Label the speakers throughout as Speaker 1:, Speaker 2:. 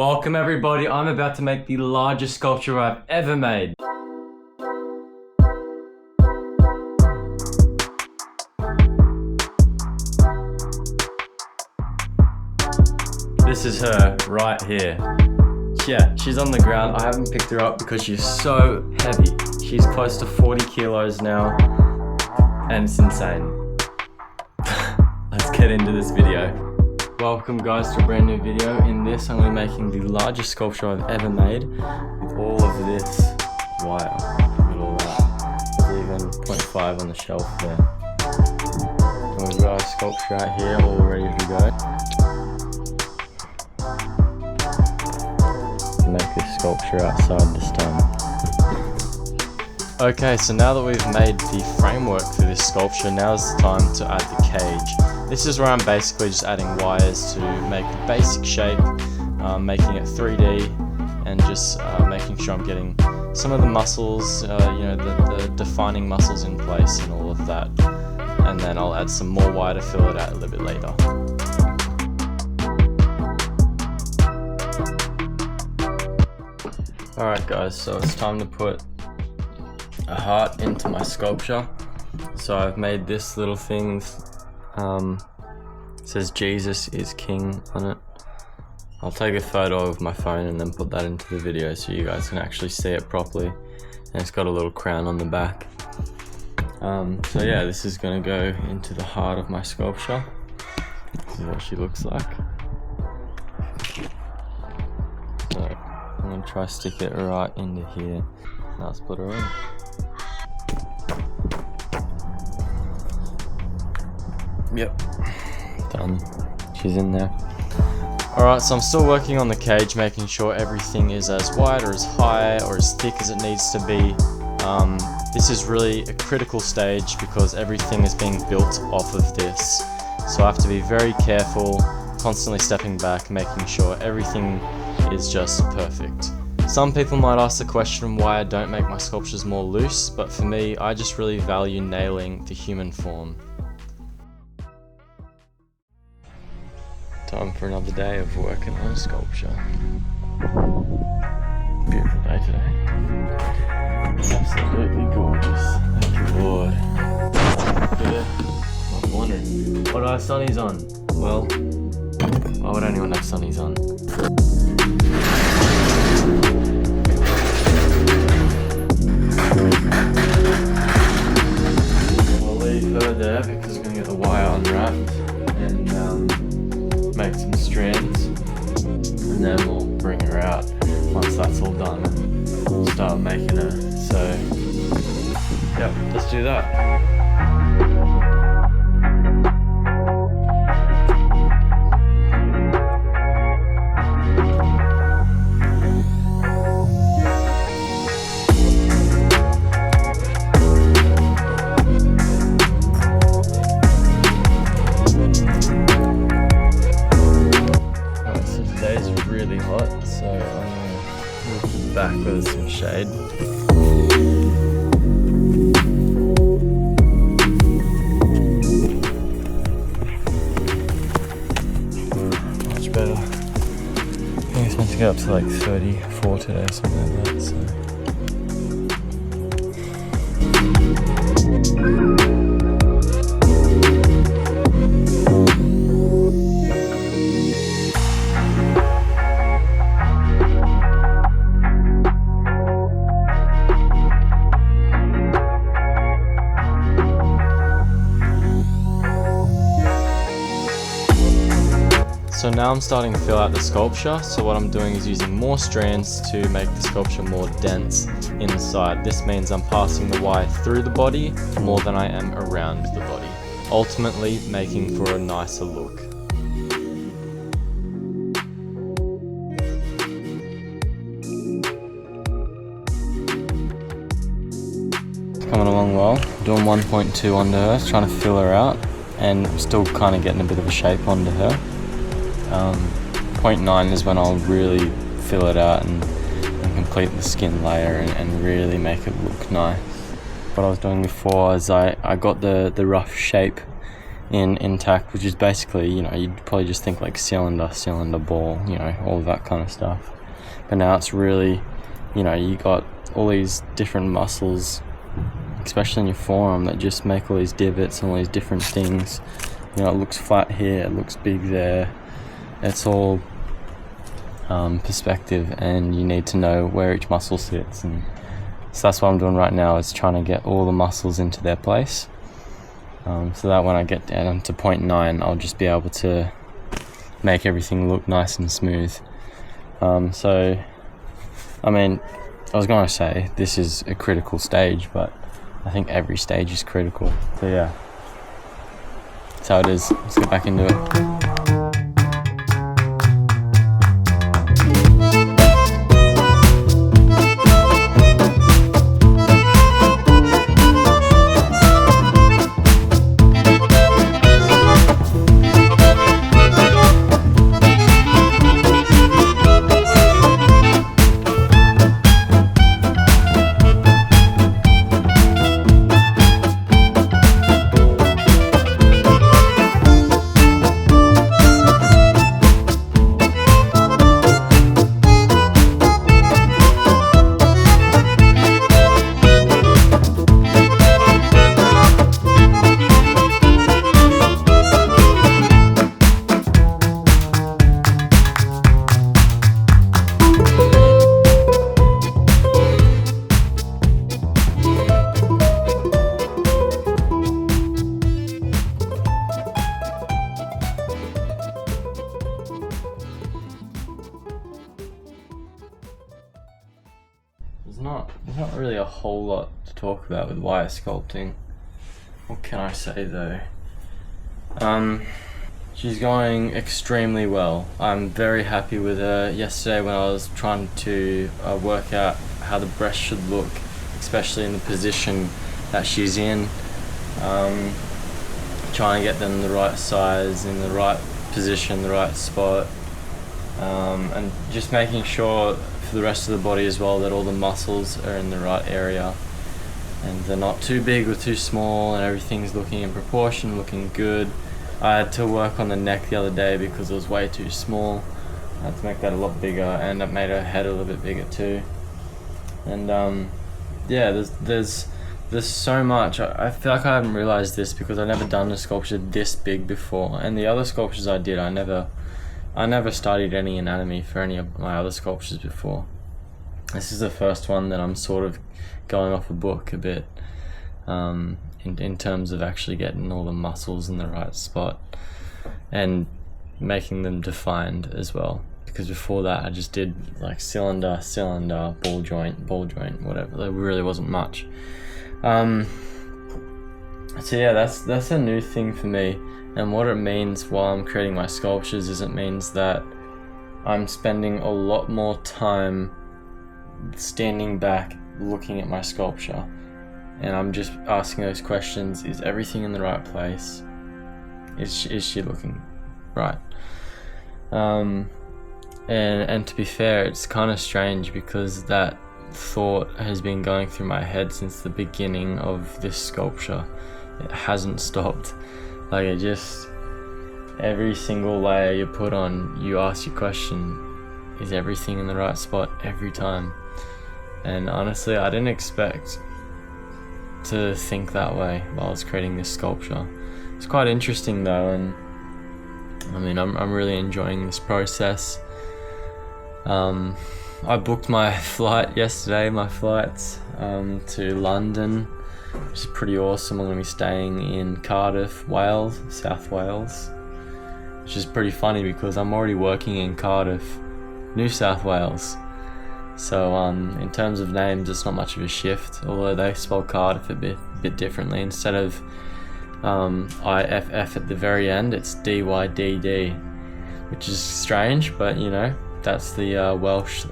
Speaker 1: Welcome everybody, I'm about to make the largest sculpture I've ever made. This is her right here. Yeah, she's on the ground. I haven't picked her up because she's so heavy. She's close to 40 kilos now and it's insane. Let's get into this video. Welcome guys to a brand new video. In this I'm going to be making the largest sculpture I've ever made with all of this wire. Look at all that. There's even 0.5 on the shelf there. And we've got our sculpture out here all ready to go. Make this sculpture outside this time. Okay, so now that we've made the framework for this sculpture, now's the time to add the cage. This is where I'm basically just adding wires to make the basic shape, making it 3D, and just making sure I'm getting some of the muscles, the defining muscles in place and all of that. And then I'll add some more wire to fill it out a little bit later. Alright guys, so it's time to put a heart into my sculpture. So I've made this little thing. It says Jesus is King on it. I'll take a photo of my phone and then put that into the video so you guys can actually see it properly. And it's got a little crown on the back. So yeah, this is going to go into the heart of my sculpture. This is what she looks like. So I'm going to try to stick it right into here. Now let's put her in. Yep, done. She's in there. Alright, so I'm still working on the cage, making sure everything is as wide or as high or as thick as it needs to be. This is really a critical stage because everything is being built off of this. So I have to be very careful, constantly stepping back, making sure everything is just perfect. Some people might ask the question why I don't make my sculptures more loose, but for me, I just really value nailing the human form. Time for another day of working on a sculpture. Beautiful day today. Absolutely gorgeous. Thank you, Lord. Yeah, I'm wondering, what are sunnies on? Well, why would anyone have sunnies on? I'll leave her there because I'm going to get the wire unwrapped and make some strands, and then we'll bring her out once that's all done and we'll start making her. So yeah, let's do that. Really hot, so I'm going to move back with some shade. Much better. I think it's meant to get up to like 34 today or something like that, so. So now I'm starting to fill out the sculpture, so what I'm doing is using more strands to make the sculpture more dense inside. This means I'm passing the wire through the body more than I am around the body, ultimately making for a nicer look. It's coming along well, doing 1.2 onto her, trying to fill her out, and still kind of getting a bit of a shape onto her. 0.9 is when I'll really fill it out and complete the skin layer and really make it look nice. What I was doing before is I got the rough shape intact, which is basically, you know, you'd probably just think like cylinder, ball, you know, all of that kind of stuff. But now it's really, you know, you got all these different muscles, especially in your forearm, that just make all these divots and all these different things. You know, it looks flat here, it looks big there. It's all perspective, and you need to know where each muscle sits. And so that's what I'm doing right now, is trying to get all the muscles into their place. So that when I get down to 0.9, I'll just be able to make everything look nice and smooth. So, I mean, I was going to say this is a critical stage, but I think every stage is critical. So yeah, that's how it is. Let's get back into it. There's not really a whole lot to talk about with wire sculpting. What can I say though? She's going extremely well. I'm very happy with her. Yesterday when I was trying to work out how the breast should look, especially in the position that she's in, trying to get them the right size, in the right position, the right spot, and just making sure for the rest of the body as well that all the muscles are in the right area and they're not too big or too small, and everything's looking in proportion, looking good. I had to work on the neck the other day because it was way too small. I had to make that a lot bigger, and it made her head a little bit bigger too. And yeah, there's so much. I feel like I haven't realized this because I've never done a sculpture this big before, and the other sculptures I did, I never studied any anatomy for any of my other sculptures before. This is the first one that I'm sort of going off a book a bit, in terms of actually getting all the muscles in the right spot and making them defined as well. Because before that I just did like cylinder, ball joint, whatever. There really wasn't much. So yeah, that's a new thing for me. And what it means while I'm creating my sculptures is it means that I'm spending a lot more time standing back looking at my sculpture, and I'm just asking those questions. Is everything in the right place? Is she looking right? And to be fair, it's kind of strange because that thought has been going through my head since the beginning of this sculpture. It hasn't stopped. Like, it just, every single layer you put on, you ask your question, is everything in the right spot every time? And honestly, I didn't expect to think that way while I was creating this sculpture. It's quite interesting though, and I mean, I'm really enjoying this process. I booked my flight yesterday, my flights to London, which is pretty awesome. I'm going to be staying in Cardiff, Wales, South Wales, which is pretty funny because I'm already working in Cardiff, New South Wales. So in terms of names, it's not much of a shift, although they spell Cardiff a bit differently. Instead of IFF at the very end, it's DYDD, which is strange, but you know, that's the Welsh,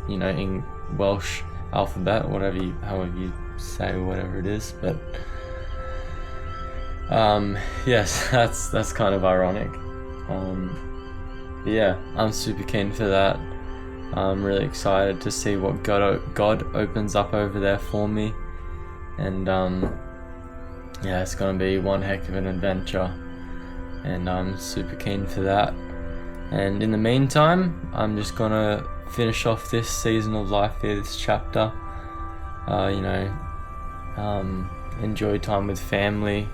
Speaker 1: you know, in Welsh alphabet, however you say whatever it is. But yes, that's kind of ironic. But yeah, I'm super keen for that. I'm really excited to see what God opens up over there for me, and yeah, it's gonna be one heck of an adventure, and I'm super keen for that. And in the meantime, I'm just gonna finish off this season of life here, this chapter. Enjoy time with family,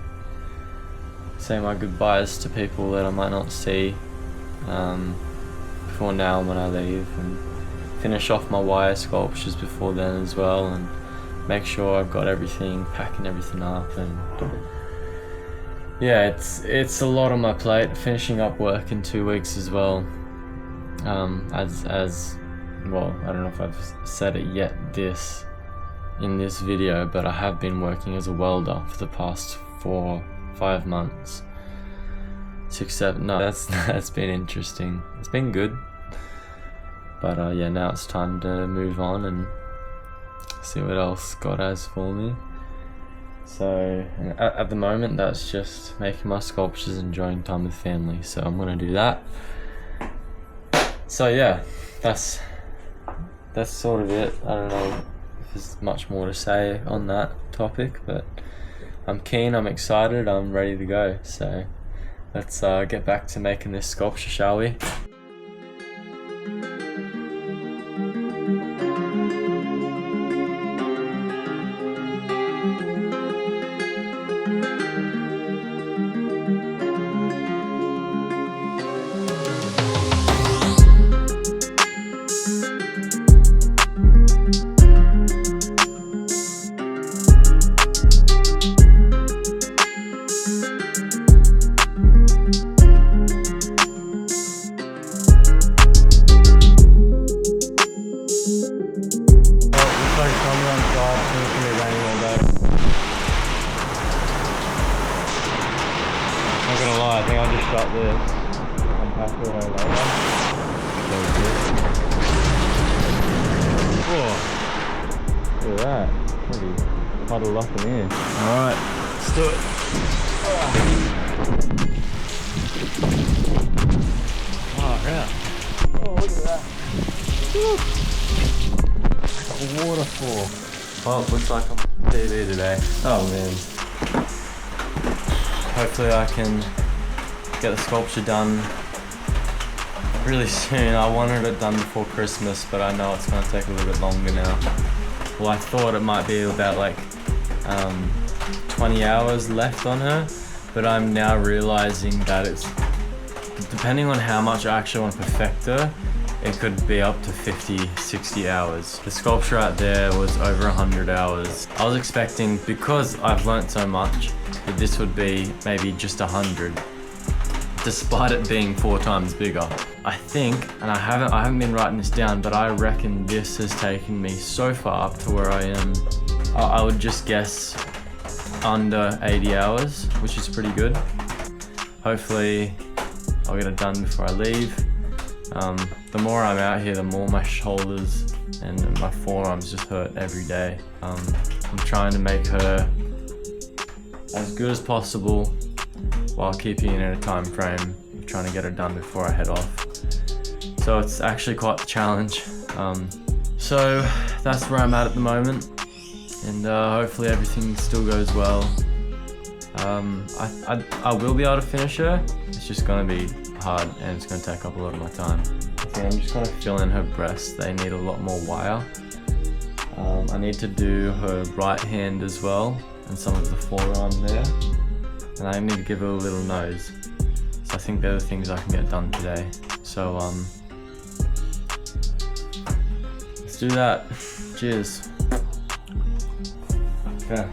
Speaker 1: say my goodbyes to people that I might not see before now when I leave, and finish off my wire sculptures before then as well, and make sure I've got everything, packing everything up. And yeah, it's a lot on my plate, finishing up work in 2 weeks as well. As well, I don't know if I've said it yet in this video, but I have been working as a welder for the past 4-5 months. 6, 7, no, that's been interesting. It's been good. But yeah, now it's time to move on and see what else God has for me. So at the moment, that's just making my sculptures, enjoying time with family. So I'm gonna do that. So yeah, that's sort of it. I don't know if there's much more to say on that topic, but I'm keen, I'm excited, I'm ready to go. So let's get back to making this sculpture, shall we? I think I just shot this and passed it away later. Whoa. Look at that. Pretty huddled up in here. Alright, let's do it. Oh, yeah. Oh, look at that. Woo. A waterfall. Well, it looks like I'm on TV today. Oh man. Hopefully I can get the sculpture done really soon. I wanted it done before Christmas, but I know it's going to take a little bit longer now. Well, I thought it might be about like 20 hours left on her, but I'm now realizing that it's, depending on how much I actually want to perfect her, it could be up to 50, 60 hours. The sculpture out there was over 100 hours. I was expecting, because I've learnt so much, that this would be maybe just 100, despite it being 4 times bigger. I think, and I haven't been writing this down, but I reckon this has taken me so far up to where I am. I would just guess under 80 hours, which is pretty good. Hopefully I'll get it done before I leave. The more I'm out here, the more my shoulders and my forearms just hurt every day. I'm trying to make her as good as possible while keeping it in a time frame. I'm trying to get her done before I head off. So it's actually quite a challenge. So that's where I'm at the moment, and hopefully everything still goes well. I will be able to finish her. It's just gonna be hard and it's gonna take up a lot of my time. I think I'm just gonna fill in her breasts. They need a lot more wire. I need to do her right hand as well, and some of the forearm there. And I need to give her a little nose. So I think they're the things I can get done today. So let's do that. Cheers. Okay.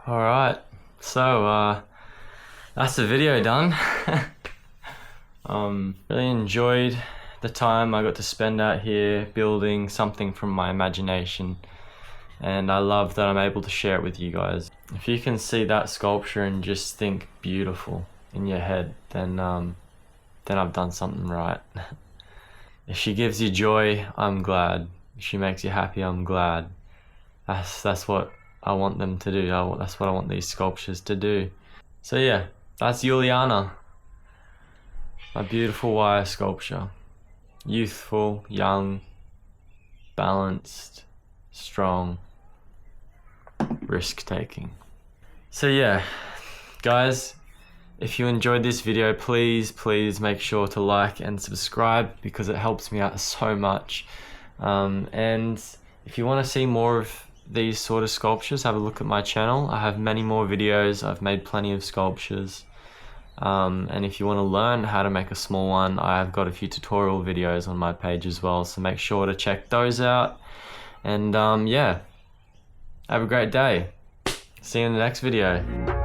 Speaker 1: Alright, so that's the video done. Really enjoyed the time I got to spend out here building something from my imagination, and I love that I'm able to share it with you guys. If you can see that sculpture and just think beautiful in your head, then I've done something right. If she gives you joy, I'm glad. If she makes you happy, I'm glad. That's what I want them to do. That's what I want these sculptures to do. So yeah, that's Yuliana, my beautiful wire sculpture. Youthful, young, balanced, strong, risk-taking. So yeah, guys, if you enjoyed this video, please make sure to like and subscribe, because it helps me out so much. And if you want to see more of these sort of sculptures, have a look at my channel. I have many more videos. I've made plenty of sculptures. And if you want to learn how to make a small one, I've got a few tutorial videos on my page as well, so make sure to check those out. And yeah, have a great day. See you in the next video.